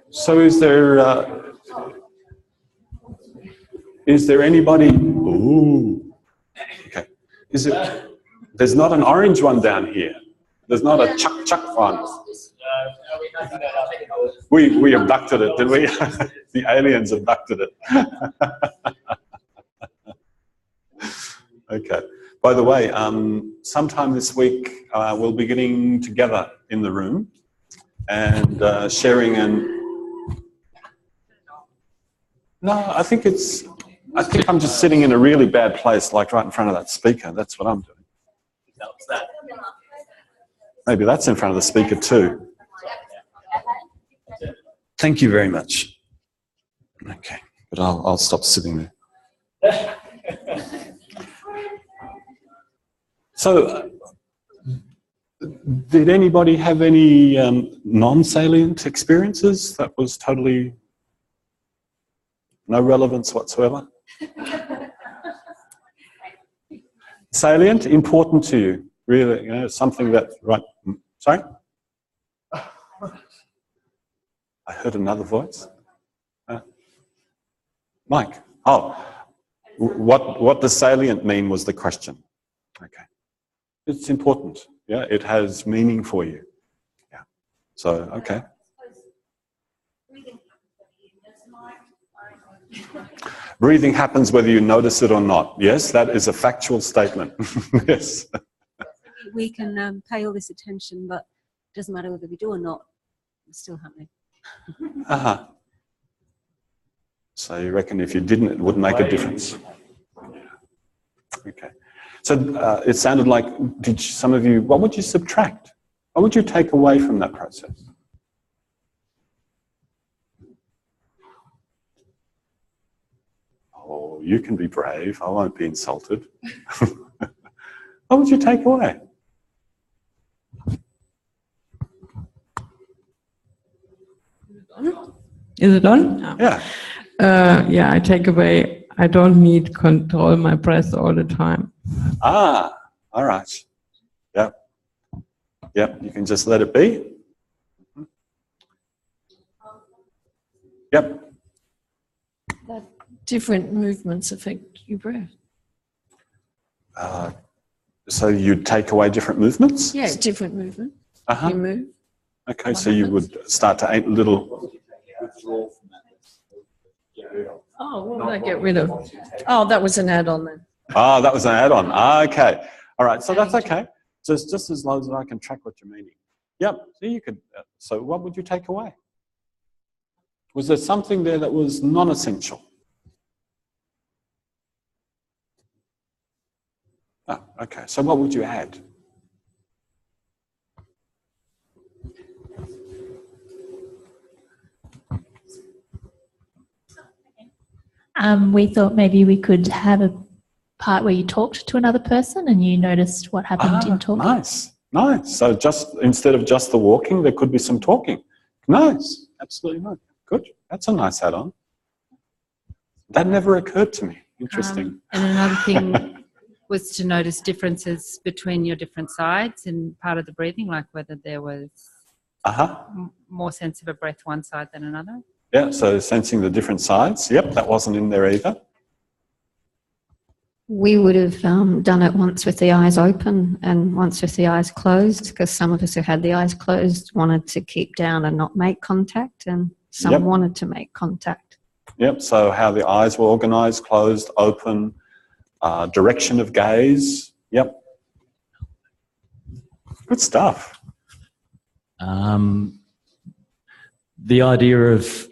So is there anybody? Ooh. Okay. Is it? There's not an orange one down here. There's not a chuck one. We abducted it, did we? The aliens abducted it. Okay. By the way, sometime this week we'll be getting together in the room and sharing an. No, I think I'm just sitting in a really bad place, like right in front of that speaker. That's what I'm doing. Maybe that's in front of the speaker too. Thank you very much. Okay, but I'll stop sitting there. So, did anybody have any non-salient experiences that was totally no relevance whatsoever? Salient, important to you, really, you know, something that, right, sorry? I heard another voice. Mike, oh, what does salient mean was the question. Okay. It's important, yeah, it has meaning for you. Yeah, so, okay. Breathing happens whether you notice it or not. Yes, that is a factual statement. Yes. We can pay all this attention, but it doesn't matter whether we do or not, it's still happening. Uh-huh. So you reckon if you didn't, it wouldn't make a difference? Okay. So it sounded like, did some of you, what would you subtract? What would you take away from that process? Oh, you can be brave. I won't be insulted. What would you take away? Is it on? Yeah. Yeah, I take away, I don't need to control my breath all the time. Ah, all right. Yep. Yep, you can just let it be. Yep. That different movements affect your breath. So you'd take away different movements? Yeah, it's different movement. Uh-huh. You move. Okay, so you would start to add little... Oh, what did I get rid of? Oh, that was an add-on then. Ah, that was an add-on. Ah, okay. All right, so that's okay. Just as long as I can track what you're meaning. Yep, so you could... so what would you take away? Was there something there that was non-essential? Oh, okay, so what would you add? We thought maybe we could have a part where you talked to another person and you noticed what happened in talking. Nice, nice. So just instead of just the walking, there could be some talking. Nice, absolutely nice. Good, that's a nice add-on. That never occurred to me. Interesting. And another thing was to notice differences between your different sides in part of the breathing, like whether there was more sense of a breath one side than another. Yeah, so sensing the different sides. Yep, that wasn't in there either. We would have done it once with the eyes open and once with the eyes closed, because some of us who had the eyes closed wanted to keep down and not make contact, and some wanted to make contact. Yep, so how the eyes were organised, closed, open, direction of gaze. Yep. Good stuff. The idea of,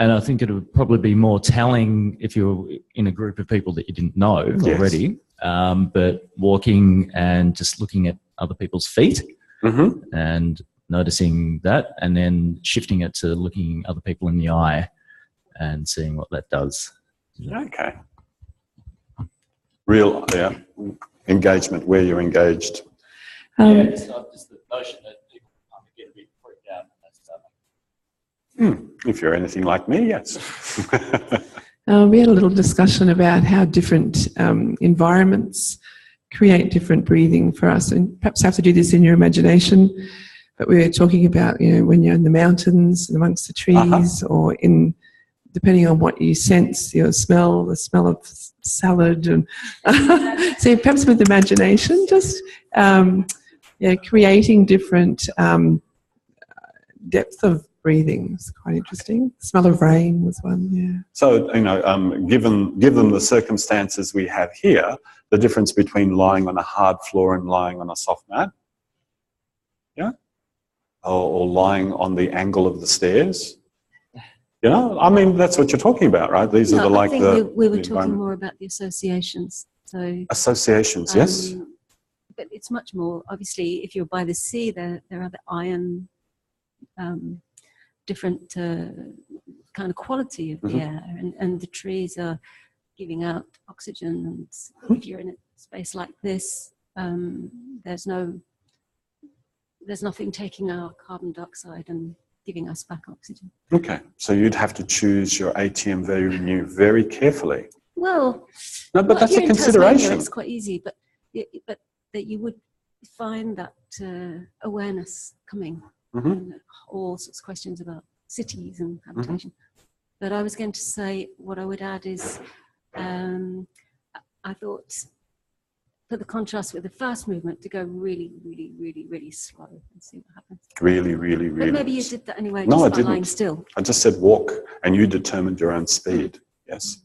and I think it would probably be more telling if you were in a group of people that you didn't know already, but walking and just looking at other people's feet and noticing that, and then shifting it to looking other people in the eye and seeing what that does. Okay. Real, engagement, where you're engaged. It's not just the notion that people get a bit freaked out and that stuff. If you're anything like me, yes. We had a little discussion about how different environments create different breathing for us, and perhaps have to do this in your imagination. But we were talking about, you know, when you're in the mountains and amongst the trees, or in, depending on what you sense, your smell, the smell of salad, and so perhaps with imagination, just creating different depth of breathing is quite interesting. The smell of rain was one, yeah. So, you know, given the circumstances we have here, the difference between lying on a hard floor and lying on a soft mat, yeah, or lying on the angle of the stairs, you know, I mean, that's what you're talking about, right? These are I think we were talking more about the associations. So associations, yes. But it's much more, obviously, if you're by the sea, there are the iron, different kind of quality of the air, and the trees are giving out oxygen, and if you're in a space like this, there's nothing taking our carbon dioxide and giving us back oxygen. Okay, so you'd have to choose your ATM venue very carefully. Well, no, but that's a consideration. Tasmania, it's quite easy, but that you would find that awareness coming, and all sorts of questions about cities and habitation. But I was going to say, what I would add is, I thought, for the contrast with the first movement, to go really, really, really, really slow and see what happens. Really, really, really. But maybe you did that anyway, no, just I by didn't. lying still. I just said walk, and you determined your own speed. Yes.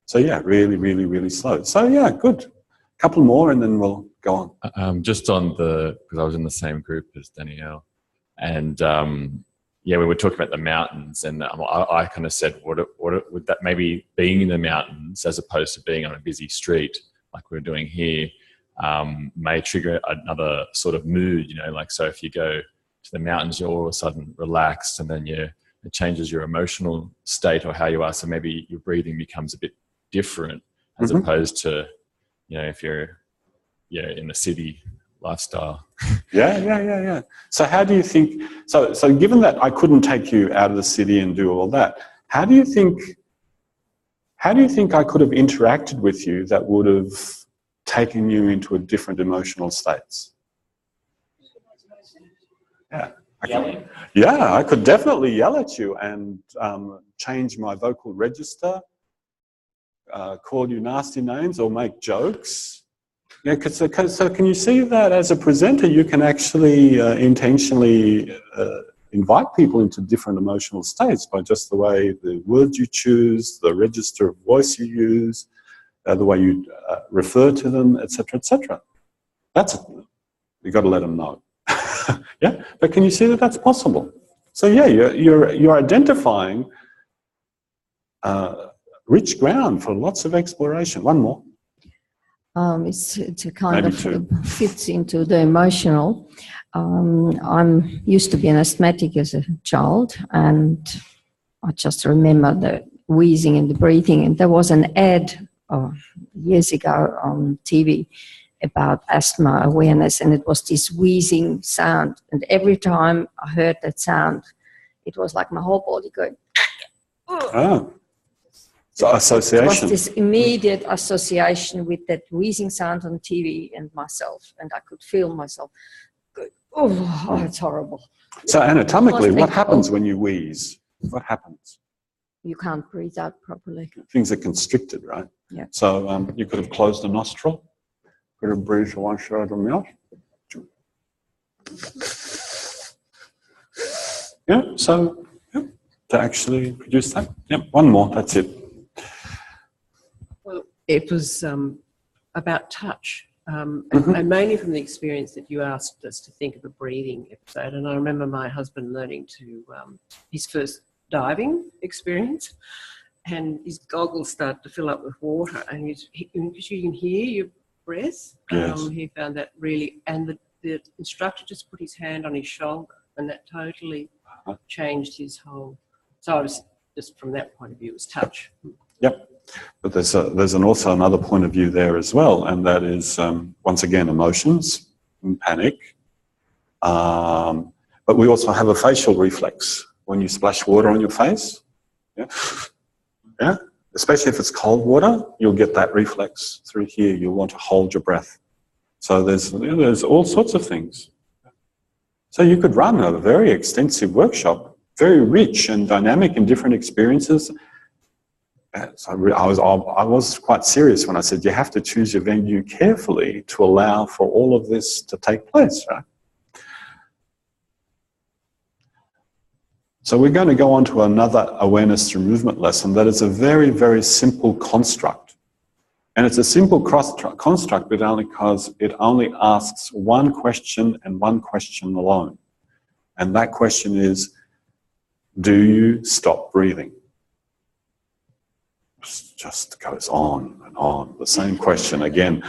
So yeah, really, really, really slow. So yeah, good. Couple more, and then we'll go on. Just on because I was in the same group as Danielle, and yeah, we were talking about the mountains, and I kind of said, what would that maybe being in the mountains as opposed to being on a busy street like we're doing here may trigger another sort of mood, you know, like, so if you go to the mountains, you're all of a sudden relaxed, and then it changes your emotional state or how you are. So maybe your breathing becomes a bit different as opposed to, you know, if you're in the city lifestyle. Yeah. So how do you think, so given that I couldn't take you out of the city and do all that, how do you think I could have interacted with you that would have taken you into a different emotional states? Yeah, I could definitely yell at you and change my vocal register, call you nasty names or make jokes. Yeah, so can you see that as a presenter you can actually intentionally invite people into different emotional states by just the way the words you choose, the register of voice you use, the way you refer to them, etc., etc. That's it. You've got to let them know. Yeah, but can you see that that's possible? So yeah, you're identifying rich ground for lots of exploration. One more. It's a kind of fits into the emotional. I'm used to be an asthmatic as a child, and I just remember the wheezing and the breathing. And there was an ad years ago on TV about asthma awareness, and it was this wheezing sound. And every time I heard that sound, it was like my whole body going. Oh. So association. It was this immediate association with that wheezing sound on TV and myself, and I could feel myself going, oh, it's horrible. So anatomically, what happens when you wheeze? What happens? You can't breathe out properly. Things are constricted, right? Yeah. So you could have closed a nostril, could have breathed one side of the mouth. Yeah, so to actually produce that. Yep, one more, that's it. Well, it was about touch, and mainly from the experience that you asked us to think of a breathing episode. And I remember my husband learning to his first diving experience, and his goggles started to fill up with water, and because you can hear your breath, he found that really, and the instructor just put his hand on his shoulder, and that totally changed his whole. So I was just from that point of view, it was touch. Yep. But there's also another point of view there as well, and that is, once again, emotions and panic. But we also have a facial reflex. When you splash water on your face, yeah, especially if it's cold water, you'll get that reflex through here. You'll want to hold your breath So there's all sorts of things. So you could run a very extensive workshop, very rich and dynamic in different experiences. So I was quite serious when I said you have to choose your venue carefully to allow for all of this to take place, right? So we're going to go on to another awareness through movement lesson that is a very, very simple construct. And it's a simple construct because it only asks one question and one question alone. And that question is, do you stop breathing? It just goes on and on, the same question again.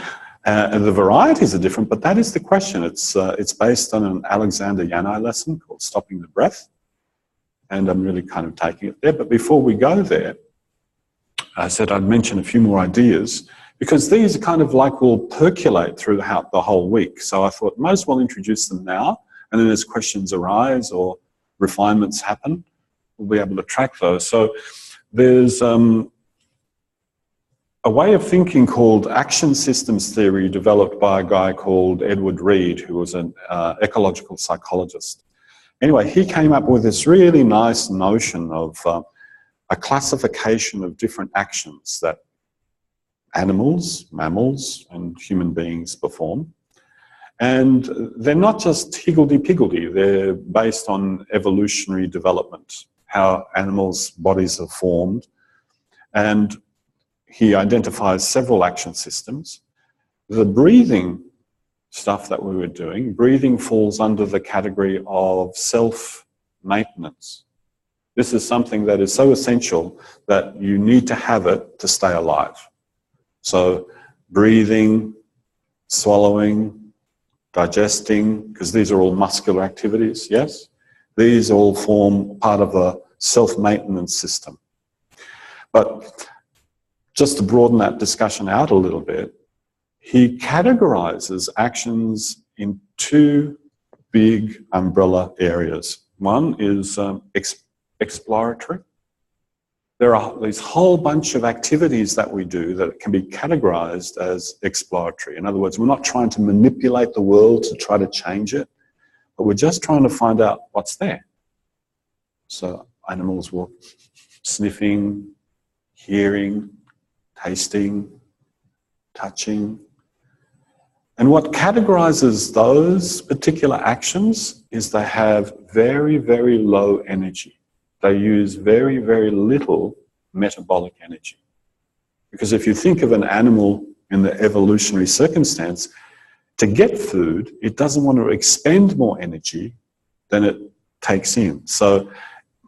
And the varieties are different, but that is the question. It's based on an Alexander Yanai lesson called Stopping the Breath. And I'm really kind of taking it there. But before we go there, I said I'd mention a few more ideas because these kind of like will percolate throughout the whole week. So I thought might as well introduce them now, and then as questions arise or refinements happen, we'll be able to track those. So there's a way of thinking called action systems theory developed by a guy called Edward Reed, who was an ecological psychologist. Anyway, he came up with this really nice notion of a classification of different actions that animals, mammals, and human beings perform. And they're not just higgledy-piggledy, they're based on evolutionary development, how animals' bodies are formed. And he identifies several action systems. The breathing stuff that we were doing, breathing falls under the category of self-maintenance. This is something that is so essential that you need to have it to stay alive. So breathing, swallowing, digesting, because these are all muscular activities, yes? These all form part of a self-maintenance system. But just to broaden that discussion out a little bit, he categorizes actions in two big umbrella areas. One is exploratory. There are these whole bunch of activities that we do that can be categorized as exploratory. In other words, we're not trying to manipulate the world to try to change it, but we're just trying to find out what's there. So animals will sniffing, hearing, tasting, touching. And what categorizes those particular actions is they have very, very low energy. They use very, very little metabolic energy. Because if you think of an animal in the evolutionary circumstance, to get food, it doesn't want to expend more energy than it takes in. So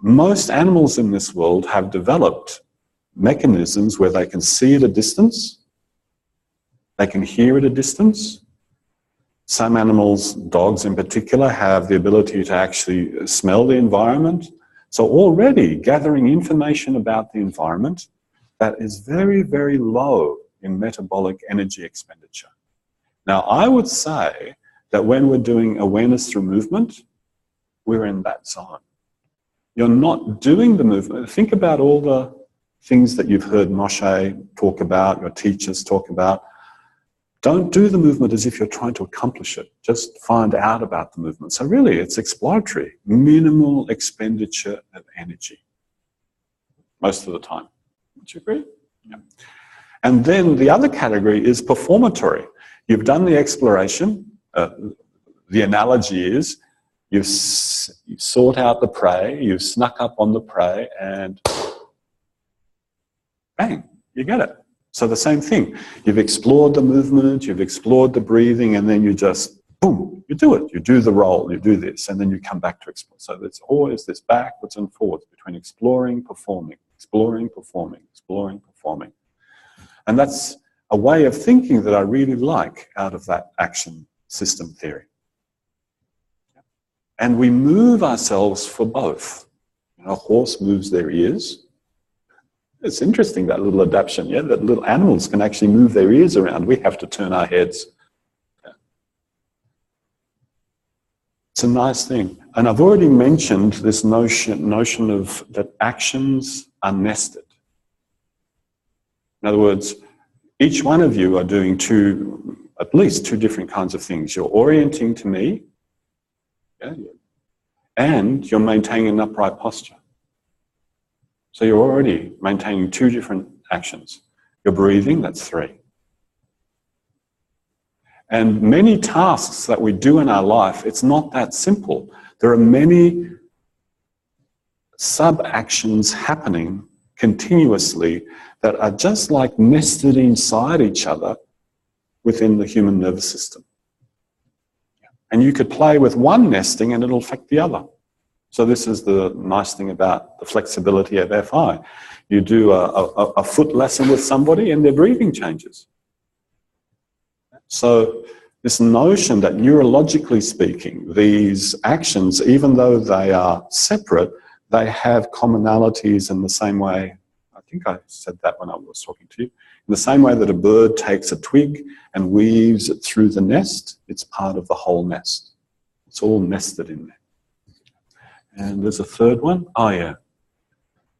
most animals in this world have developed mechanisms where they can see at a distance, they can hear at a distance. Some animals, dogs in particular, have the ability to actually smell the environment. So already gathering information about the environment that is very, very low in metabolic energy expenditure. Now, I would say that when we're doing awareness through movement, we're in that zone. You're not doing the movement. Think about all the things that you've heard Moshe talk about, your teachers talk about. Don't do the movement as if you're trying to accomplish it. Just find out about the movement. So really, it's exploratory, minimal expenditure of energy most of the time. Would you agree? Yeah. And then the other category is performatory. You've done the exploration. The analogy is you've sought out the prey, you've snuck up on the prey, and bang, you get it. So the same thing. You've explored the movement, you've explored the breathing, and then you just, boom, you do it. You do the role, you do this, and then you come back to explore. So there's always this backwards and forwards between exploring, performing, exploring, performing, exploring, performing. And that's a way of thinking that I really like out of that action system theory. And we move ourselves for both. You know, a horse moves their ears. It's interesting, that little adaptation, yeah, that little animals can actually move their ears around. We have to turn our heads. Yeah. It's a nice thing. And I've already mentioned this notion of that actions are nested. In other words, each one of you are doing two at least two different kinds of things. You're orienting to me, and you're maintaining an upright posture. So you're already maintaining two different actions. You're breathing, that's 3. And many tasks that we do in our life, it's not that simple. There are many sub-actions happening continuously that are just like nested inside each other within the human nervous system. And you could play with one nesting and it'll affect the other. So this is the nice thing about the flexibility of FI. You do a foot lesson with somebody and their breathing changes. So this notion that neurologically speaking, these actions, even though they are separate, they have commonalities in the same way. I think I said that when I was talking to you. In the same way that a bird takes a twig and weaves it through the nest, it's part of the whole nest. It's all nested in there. And there's a third one. Oh, yeah.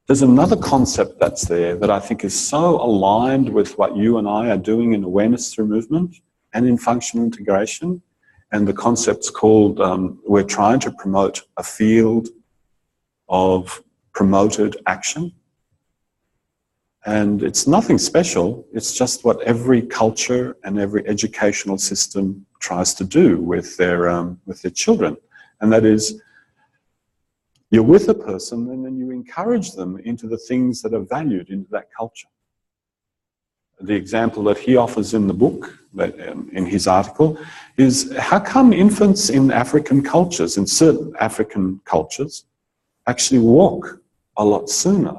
There's another concept that's there that I think is so aligned with what you and I are doing in awareness through movement and in functional integration. And the concept's called, we're trying to promote a field of promoted action. And it's nothing special. It's just what every culture and every educational system tries to do with their children. And that is, you're with a person and then you encourage them into the things that are valued into that culture. The example that he offers in the book, in his article, is how come infants in African cultures, in certain African cultures, actually walk a lot sooner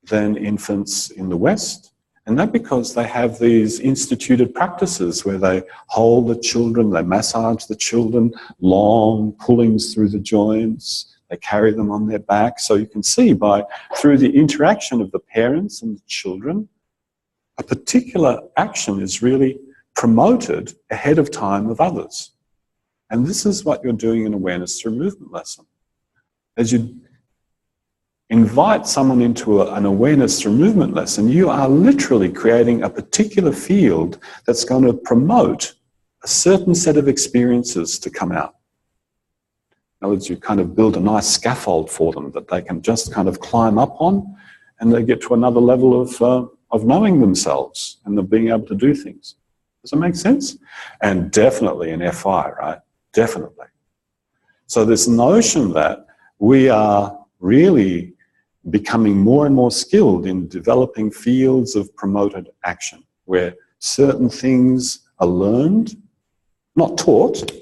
than infants in the West? And that's because they have these instituted practices where they hold the children, they massage the children, long pullings through the joints, they carry them on their back. So you can see through the interaction of the parents and the children, a particular action is really promoted ahead of time of others. And this is what you're doing in awareness through movement lesson. As you invite someone into an awareness through movement lesson, you are literally creating a particular field that's going to promote a certain set of experiences to come out. In other words, you kind of build a nice scaffold for them that they can just kind of climb up on, and they get to another level of knowing themselves and of being able to do things. Does that make sense? And definitely in FI, right? Definitely. So this notion that we are really becoming more and more skilled in developing fields of promoted action, where certain things are learned, not taught,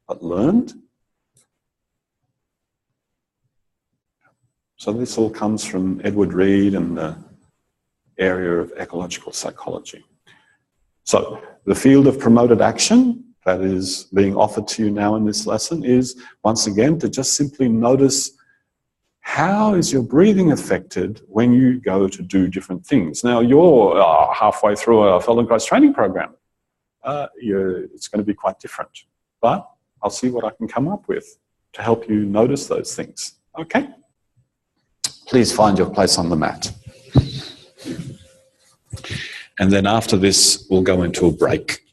but learned. So this all comes from Edward Reed and the area of ecological psychology. So the field of promoted action that is being offered to you now in this lesson is, once again, to just simply notice how is your breathing affected when you go to do different things. Now, you're halfway through a Feldenkrais training program. It's going to be quite different. But I'll see what I can come up with to help you notice those things. Okay? Please find your place on the mat. And then after this, we'll go into a break.